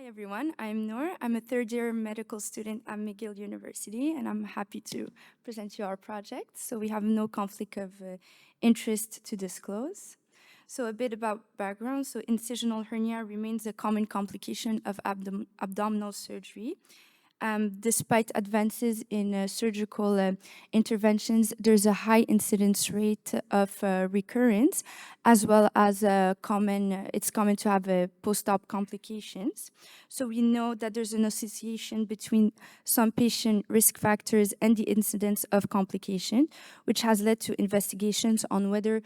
Hi everyone, I'm Noor. I'm a third year medical student at McGill University and I'm happy to present you our project. So we have no conflict of interest to disclose. So a bit about background. So incisional hernia remains a common complication of abdominal surgery. Despite advances in surgical interventions, there's a high incidence rate of recurrence, as well as it's common to have post-op complications. So we know that there's an association between some patient risk factors and the incidence of complication, which has led to investigations on whether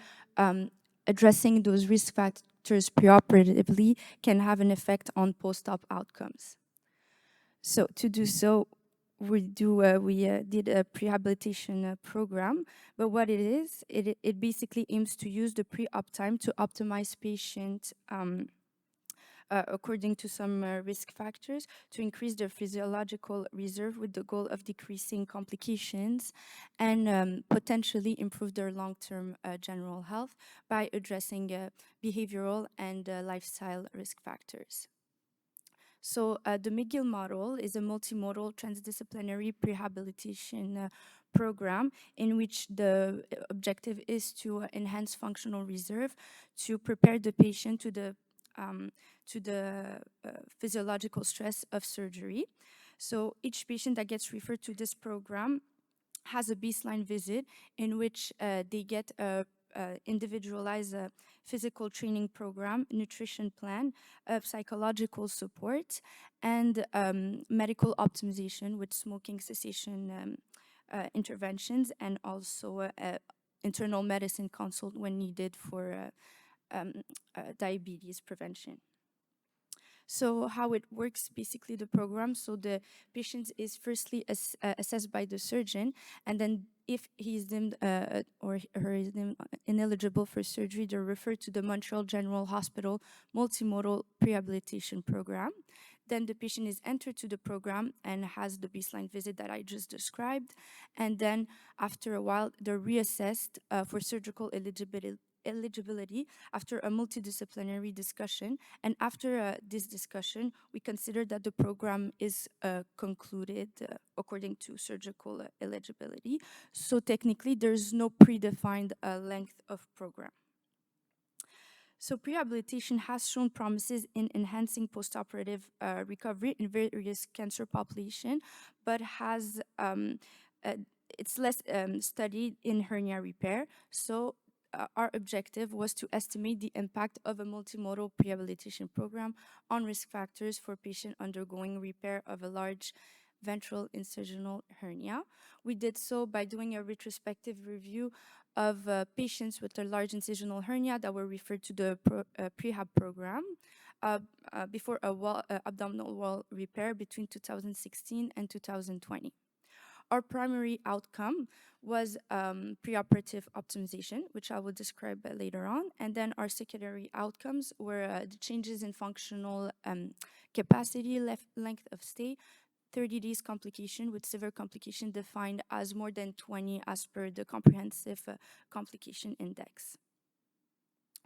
addressing those risk factors preoperatively can have an effect on post-op outcomes. So to do so, we did a prehabilitation program, but what it is, it basically aims to use the pre-op time to optimize patient according to some risk factors to increase their physiological reserve with the goal of decreasing complications and potentially improve their long-term general health by addressing behavioral and lifestyle risk factors. So the McGill model is a multimodal transdisciplinary prehabilitation program in which the objective is to enhance functional reserve, to prepare the patient um, to the physiological stress of surgery. So each patient that gets referred to this program has a baseline visit in which they get a individualized physical training program, nutrition plan, psychological support, and medical optimization with smoking cessation interventions, and also internal medicine consult when needed for diabetes prevention. So how it works, basically the program, so the patient is firstly assessed by the surgeon, and then if he is deemed or her is deemed ineligible for surgery, they're referred to the Montreal General Hospital multimodal prehabilitation program. Then the patient is entered to the program and has the baseline visit that I just described. And then after a while, they're reassessed for surgical eligibility after a multidisciplinary discussion. And after this discussion, we consider that the program is concluded according to surgical eligibility. So technically, there's no predefined length of program. So prehabilitation has shown promises in enhancing postoperative recovery in various cancer population, but has it's less studied in hernia repair. So our objective was to estimate the impact of a multimodal prehabilitation program on risk factors for patients undergoing repair of a large ventral incisional hernia. We did so by doing a retrospective review of patients with a large incisional hernia that were referred to the prehab program before a abdominal wall repair between 2016 and 2020. Our primary outcome was preoperative optimization, which I will describe later on. And then our secondary outcomes were the changes in functional capacity, length of stay, 30 days complication with severe complication defined as more than 20 as per the comprehensive complication index.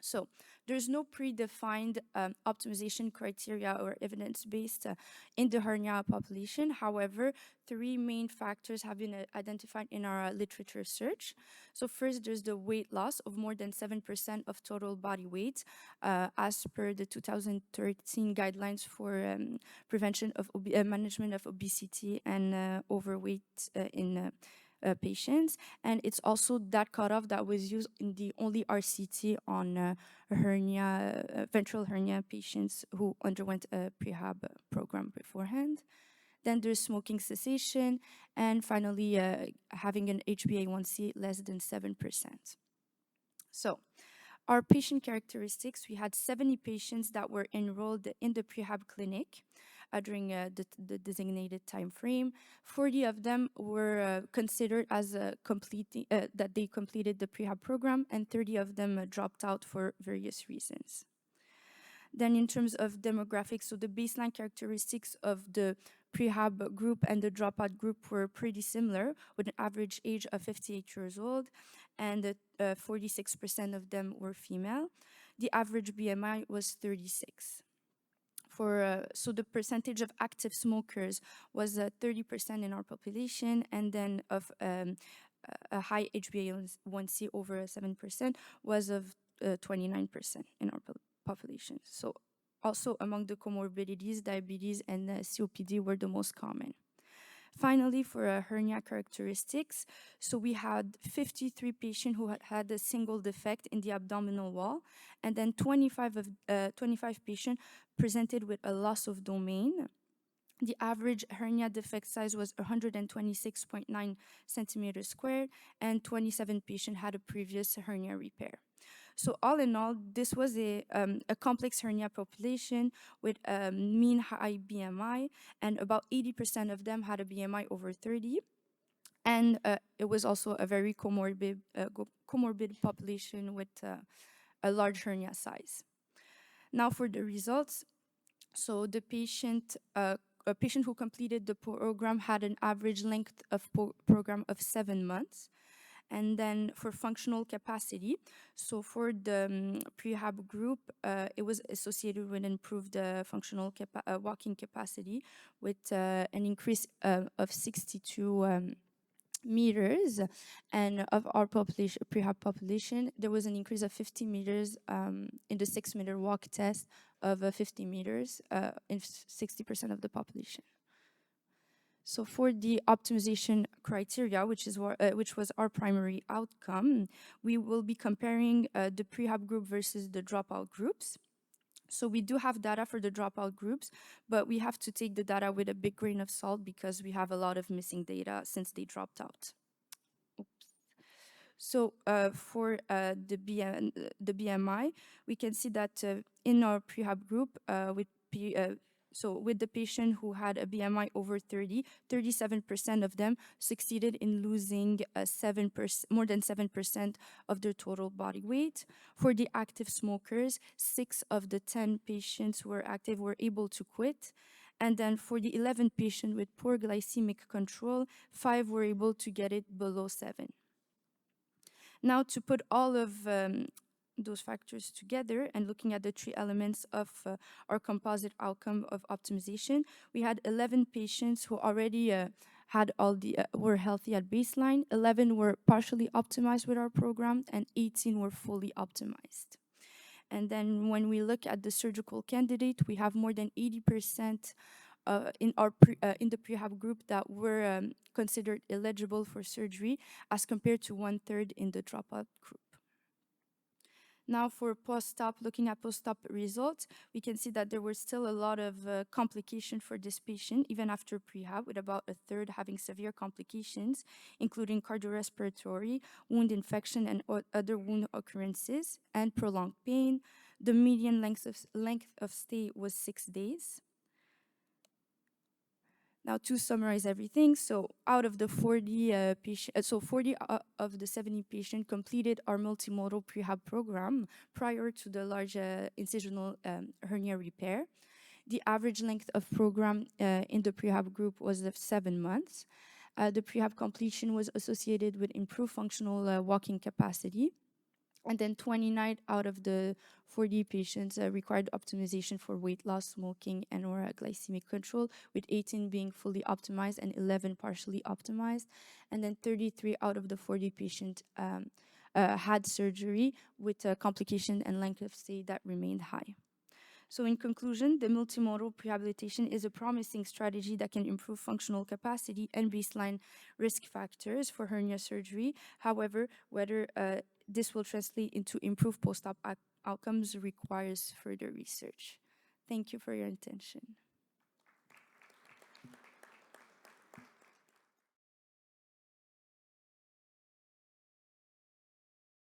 So there's no predefined optimization criteria or evidence-based in the hernia population. However, three main factors have been identified in our literature search. So first, there's the weight loss of more than 7% of total body weight as per the 2013 guidelines for prevention of management of obesity and overweight in patients, and it's also that cutoff that was used in the only RCT on ventral hernia patients who underwent a prehab program beforehand. Then there's smoking cessation, and finally having an HbA1c less than 7%. So our patient characteristics, we had 70 patients that were enrolled in the prehab clinic during the designated time frame. 40 of them were considered as that they completed the prehab program, and 30 of them dropped out for various reasons. Then in terms of demographics, so the baseline characteristics of the prehab group and the dropout group were pretty similar, with an average age of 58 years old, and 46% of them were female. The average BMI was 36. so the percentage of active smokers was 30% in our population, and then of a high HbA1c over 7% was of 29% in our population. So also among the comorbidities, diabetes and COPD were the most common. Finally, for hernia characteristics, so we had 53 patients who had a single defect in the abdominal wall, and then 25 patients presented with a loss of domain. The average hernia defect size was 126.9 centimeters squared, and 27 patients had a previous hernia repair. So all in all, this was a complex hernia population with a mean high BMI, and about 80% of them had a BMI over 30. And it was also a very comorbid population with a large hernia size. Now for the results. So the a patient who completed the program had an average length of program of 7 months. And then for functional capacity, so for the prehab group, it was associated with improved functional walking capacity with an increase of 62 meters. And of our population, prehab population, there was an increase of 50 meters in the 6-meter walk test of 50 meters in 60% of the population. So for the optimization criteria, which was our primary outcome, we will be comparing the prehab group versus the dropout groups. So we do have data for the dropout groups, but we have to take the data with a big grain of salt because we have a lot of missing data since they dropped out. So for the BMI, we can see that in our prehab group with the patient who had a BMI over 30, 37% of them succeeded in losing more than 7% of their total body weight. For the active smokers, 6 of the 10 patients who were active were able to quit. And then for the 11 patients with poor glycemic control, 5 were able to get it below 7. Now, to put all of those factors together and looking at the 3 elements of our composite outcome of optimization, we had 11 patients who already were healthy at baseline, 11 were partially optimized with our program, and 18 were fully optimized. And then when we look at the surgical candidate, we have more than 80% in the prehab group that were considered eligible for surgery, as compared to 1/3 in the dropout group. Now for post-op, looking at post-op results, we can see that there were still a lot of complications for this patient, even after prehab, with about 1/3 having severe complications, including cardiorespiratory, wound infection, and other wound occurrences, and prolonged pain. The median length of stay was 6 days. Now, to summarize everything, so out of the 40 of the 70 patients completed our multimodal prehab program prior to the large incisional hernia repair. The average length of program in the prehab group was of 7 months. The prehab completion was associated with improved functional walking capacity. And then 29 out of the 40 patients required optimization for weight loss, smoking, and or glycemic control, with 18 being fully optimized and 11 partially optimized. And then 33 out of the 40 patients had surgery with complication and length of stay that remained high. So in conclusion, the multimodal prehabilitation is a promising strategy that can improve functional capacity and baseline risk factors for hernia surgery. However, whether this will translate into improved post-op outcomes requires further research. Thank you for your attention.